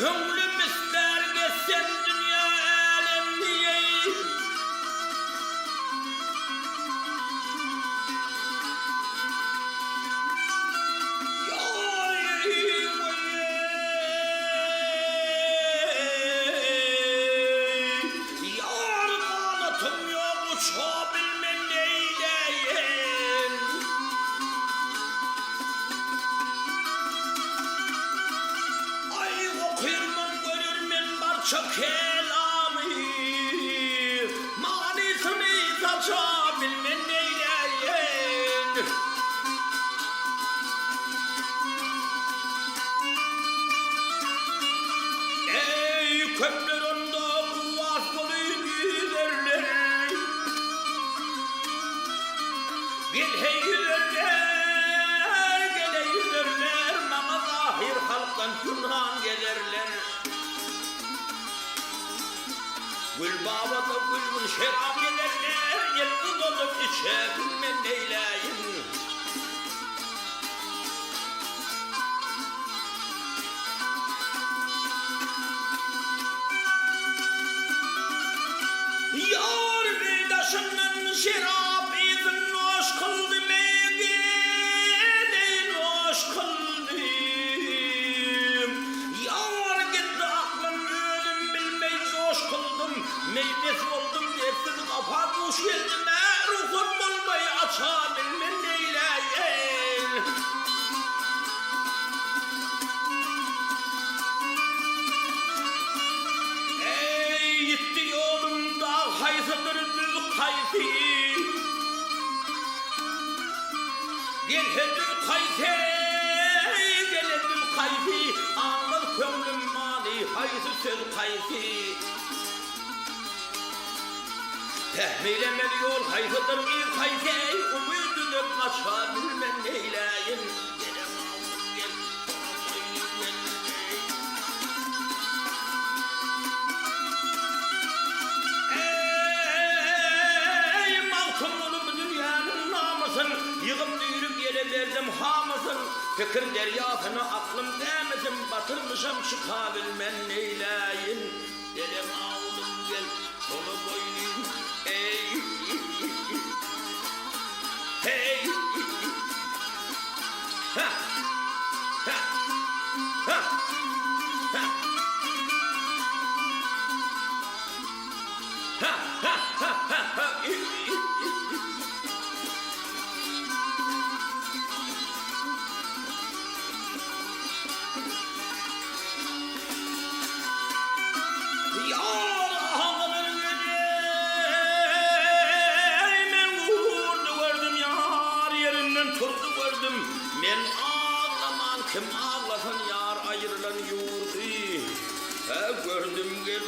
Köngülüm ister geçsem dünya alemliyeyi. Yar kanatım yok uçabilmem neyleyim. Ay okuyurman görürmen barça kelamı. Manisini saçabilmem neyleyim. Ey kömür onda kuvvet bulup giderler. Gel hey giderler, gele giderler. Mama zahir halktan günhan gelirler. Gül babada gülün şerab gelirler. Gel udolup içebilmen neyleyim. Yar beydaşının şerab izin noş kıldı meygeneyi noş kıldım. Yar gitti aklım ölüm bilmey coş kıldım. Meyves oldum dersiz kafa kuş geldim. Ruhum olmayı açabilmem neyleyim. Ey gitti yolumda haysıdır düz kayfi. Gel hedül kayfi, gel hedül kayfi. Anıl kömrüm mani haysı söz kayfi. Tehmilemeli yol haysıdır bir kayfi. Umudunu kaçabilmem neyleyim. Gelem aldım gel, gel. Ey malkım olup dünyanın namusun. Yığıp düğürüp yere verdim hamusun. Fikir deryasına aklım demesin. Batırmışam çıkabilmem neyleyim. Gelem aldım gel, dolu boynum. Ey hey ha ha ha ha ha ha ha ha. Yar ağlanır gideyim. Men vurdu gördüm yar yerinden turdu gördüm. Men ağlaman kim ağlasın yar ayrılan yurdu. Gördüm gel